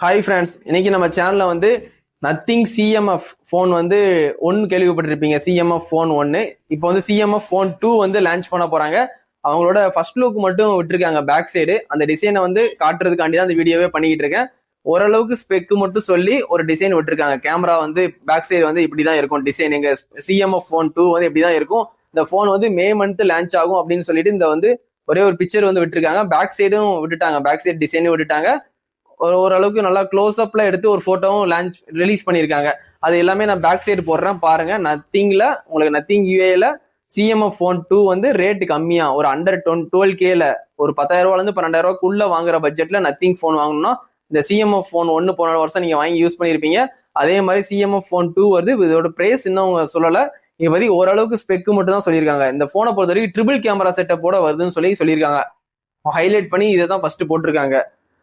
Hi friends, இன்னைக்கு நம்ம சேனல்ல வந்து நத்திங் சிஎம்எஃப் ஃபோன் வந்து கேள்விப்பட்டிருப்பீங்க. சிஎம்எஃப் ஃபோன் 1 இப்போ வந்து சிஎம்எஃப் ஃபோன் 2 வந்து லான்ச் பண்ண போறாங்க. அவங்களோட ஃபர்ஸ்ட் லுக் மட்டும் விட்டுருக்காங்க பேக் சைடு. அந்த டிசைனை வந்து காட்டுறதுக்காண்டி தான் அந்த வீடியோவே பண்ணிக்கிட்டு இருக்கேன். ஓரளவுக்கு ஸ்பெக்கு மட்டும் சொல்லி ஒரு டிசைன் விட்டுருக்காங்க. கேமரா வந்து பேக் சைடு வந்து இப்படிதான் இருக்கும் டிசைன். எங்க சிஎம்எஃப் ஃபோன் 2 வந்து இப்படிதான் இருக்கும். இந்த ஃபோன் வந்து மே மந்த் லான்ச் ஆகும் அப்படின்னு சொல்லிட்டு இந்த வந்து ஒரே ஒரு பிக்சர் வந்து விட்டுருக்காங்க. பேக் சைடும் விட்டுட்டாங்க, பேக் சைடு டிசைனும் விட்டுட்டாங்க. ஓரளவுக்கு நல்லா க்ளோஸ் அப்ல எடுத்து ஒரு போட்டோவும் லான்ச் ரிலீஸ் பண்ணியிருக்காங்க. அது எல்லாமே நான் பேக் சைடு போடுறேன் பாருங்க. நத்திங்ல உங்களுக்கு நத்திங் யூஏல சிஎம்எஃப் ஃபோன் 2 வந்து ரேட் கம்மியா ஒரு அண்டர் 12Kல ஒரு 10,000 ரூபாயில இருந்து 12,000 ரூபாய்க்குள்ள வாங்குற பட்ஜெட்ல நத்திங் ஃபோன் வாங்கணும்னா இந்த சிஎம்எஃப் ஃபோன் 1 போன வருஷம் நீங்க வாங்கி யூஸ் பண்ணிருப்பீங்க. அதே மாதிரி சிஎம்எஃப் ஃபோன் 2 வருது. இதோட பிரைஸ் இன்னும் அவங்க சொல்லல. இப்போதி ஓரளவுக்கு ஸ்பெக்கு மட்டும் தான் சொல்லியிருக்காங்க. இந்த போனை பொறுத்த வரைக்கும் ட்ரிபிள் கேமரா செட்டப்போட வருதுன்னு சொல்லியிருக்காங்க. ஹைலைட் பண்ணி இதை தான் ஃபர்ஸ்ட் போட்டிருக்காங்க.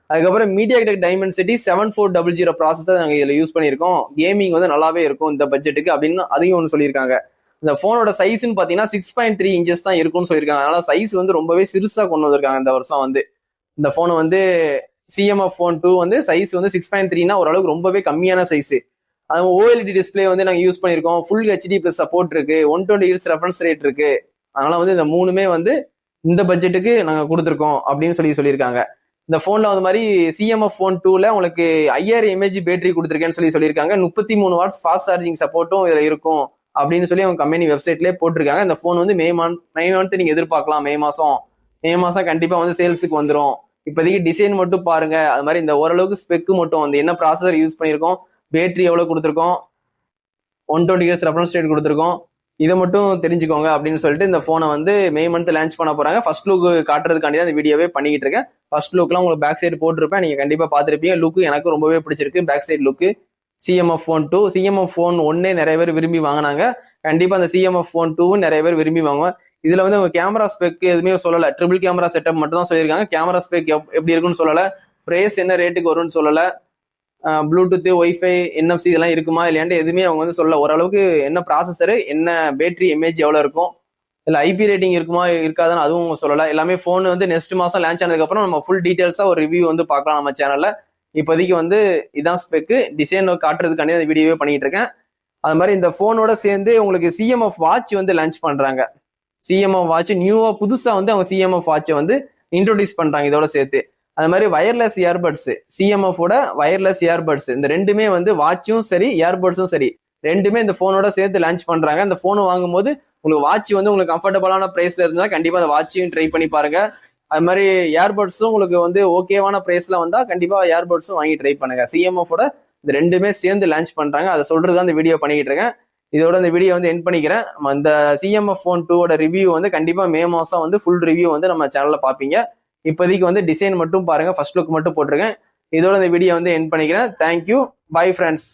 அதுக்கப்புறம் மீடியாடெக் டைமென்சிட்டி 7400 ப்ராசஸர் நாங்கள் இதில் யூஸ் பண்ணியிருக்கோம். கேமிங் வந்து நல்லாவே இருக்கும் இந்த பட்ஜெட்டுக்கு அப்படின்னு அதையும் ஒன்று சொல்லியிருக்காங்க. இந்த ஃபோனோட சைஸ்ன்னு பார்த்தீங்கன்னா 6.3 இன்ச்சஸ் தான் இருக்கும்னு சொல்லியிருக்காங்க. அதனால சைஸ் வந்து ரொம்பவே சிறுசாக கொண்டு வந்திருக்காங்க இந்த வருஷம் வந்து. இந்த ஃபோனை வந்து சிஎம்எஃப் ஃபோன் 2 வந்து சைஸ் வந்து 6.3னா ஓரளவுக்கு ரொம்பவே கம்மியான சைஸ். அது ஓஎல்இடி டிஸ்பிளே வந்து நாங்கள் யூஸ் பண்ணியிருக்கோம். ஃபுல் ஹெச்டி ப்ளஸ் சப்போர்ட் இருக்கு, 120 ஹெர்ட்ஸ் ரெஃபரன்ஸ் ரேட் இருக்கு. அதனால வந்து இந்த மூணுமே வந்து இந்த பட்ஜெட்டுக்கு நாங்கள் கொடுத்துருக்கோம் அப்படின்னு சொல்லியிருக்காங்க. இந்த போன்ல வந்து மாதிரி சிஎம்எஃப் ஃபோன் 2ல உங்களுக்கு 5000 mAh பேட்டரி கொடுத்துருக்கேன்னு சொல்லியிருக்காங்க. 33 வாட்ஸ் ஃபாஸ்ட் சார்ஜிங் சப்போர்ட்டும் இதுல இருக்கும் அப்படின்னு சொல்லி அவங்க கம்பெனி வெப்சைட்லேயே போட்டிருக்காங்க. இந்த போன் வந்து மே மந்த் நீங்க எதிர்பார்க்கலாம். மே மாசம் கண்டிப்பா வந்து சேல்ஸுக்கு வந்துடும். இப்போதைக்கு டிசைன் மட்டும் பாருங்க. அது மாதிரி இந்த ஓரளவுக்கு ஸ்பெக்கு மட்டும் வந்து என்ன ப்ராசஸர் யூஸ் பண்ணியிருக்கோம், பேட்டரி எவ்வளவு கொடுத்துருக்கோம், 120 ஹெர்ட்ஸ் ரெஃபரன்ஸ் ரேட் கொடுத்துருக்கோம், இதை மட்டும் தெரிஞ்சுக்கோங்க அப்படின்னு சொல்லிட்டு இந்த போனை வந்து மே மந்த் லான்ச் பண்ண போறாங்க. ஃபர்ஸ்ட் லுக் காட்டுறதுக்காண்டி தான் இந்த வீடியோவே பண்ணிக்கிட்டு இருக்கேன். ஃபர்ஸ்ட் லுக்லாம் உங்களுக்கு பேக் சைடு போட்டிருப்பேன், நீங்க கண்டிப்பா பார்த்துருப்பீங்க. லுக்கு எனக்கு ரொம்பவே பிடிச்சிருக்கு. Back side look CMF phone 2, CMF phone 1 நிறைய பேர் விரும்பி வாங்கினாங்க. கண்டிப்பா அந்த சிஎம்எஃப் ஃபோன் 2 நிறைய பேர் விரும்பி வாங்குவாங்க. இதுல வந்து அவங்க கேமரா ஸ்பெக் எதுவுமே சொல்லல, ட்ரிபிள் கேமரா செட்டப் மட்டும் தான் சொல்லியிருக்காங்க. கேமரா ஸ்பெக் எப்படி இருக்குன்னு சொல்லல, பிரைஸ் என்ன ரேட்டுக்கு வரும்னு சொல்லல, ப்ளூடூத், ஒய்ஃபை, NFC இதெல்லாம் இருக்குமா இல்லையாண்டு எதுவுமே அவங்க வந்து சொல்ல. ஓரளவுக்கு என்ன ப்ராசஸரு, என்ன பேட்டரி எம்ஏஜ் எவ்வளோ இருக்கும், இல்லை ஐபி ரேட்டிங் இருக்குமா இருக்காதான்னு அதுவும் அவங்க சொல்லலை. எல்லாமே ஃபோன் வந்து நெக்ஸ்ட் மாதம் லான்ச் ஆனதுக்கப்புறம் நம்ம ஃபுல் டீட்டெயில்ஸாக ஒரு ரிவ்யூ வந்து பார்க்கலாம் நம்ம சேனலில். இப்போதைக்கு வந்து இதான் ஸ்பெக்கு. டிசைன் காட்டுறதுக்காண்டி அந்த வீடியோவே பண்ணிட்டு இருக்கேன். அது மாதிரி இந்த ஃபோனோட சேர்ந்து உங்களுக்கு சிஎம்எஃப் வாட்ச் வந்து லான்ச் பண்ணுறாங்க. சிஎம்எஃப் வாட்ச் நியூவாக புதுசாக வந்து அவங்க சிஎம்எஃப் வாட்சை வந்து இன்ட்ரோடியூஸ் பண்ணுறாங்க இதோட சேர்த்து. அது மாதிரி வயர்லெஸ் இயர்பட்ஸ், சிஎம்எஃபோட வயர்லெஸ் இயர்பட்ஸ், இந்த ரெண்டுமே வந்து வாட்சும் சரி இயர்பட்ஸும் சரி ரெண்டுமே இந்த போனோட சேர்த்து லான்ச் பண்றாங்க. இந்த போனை வாங்கும்போது உங்களுக்கு வாட்ச் வந்து உங்களுக்கு கம்ஃபர்டபுளான பிரைஸ்ல இருந்தா கண்டிப்பா அந்த வாட்சையும் ட்ரை பண்ணி பாருங்க. அது மாதிரி இயர்பட்ஸும் உங்களுக்கு வந்து ஓகேவான பிரைஸ்ல வந்தா கண்டிப்பா இயர்பட்ஸும் வாங்கி ட்ரை பண்ணுங்க. சிஎம்எஃபோட இந்த ரெண்டுமே சேர்ந்து லான்ச் பண்றாங்க. அதை சொல்றதுதான் இந்த வீடியோ பண்ணிக்கிட்டு இருக்கேன். இதோட இந்த வீடியோ வந்து எண்ட் பண்ணிக்கிறேன். இந்த சிஎம்எஃப் ஃபோன் 2ஓட ரிவ்யூ வந்து கண்டிப்பா மே மாசம் வந்து ஃபுல் ரிவ்யூ வந்து நம்ம சேனல்ல பாப்பீங்க. இப்போதைக்கு வந்து டிசைன் மட்டும் பாருங்க, ஃபர்ஸ்ட் லுக் மட்டும் போட்டிருக்கேன். இதோட இந்த வீடியோ வந்து எண்ட் பண்ணிக்கிறேன். Thank you, bye friends.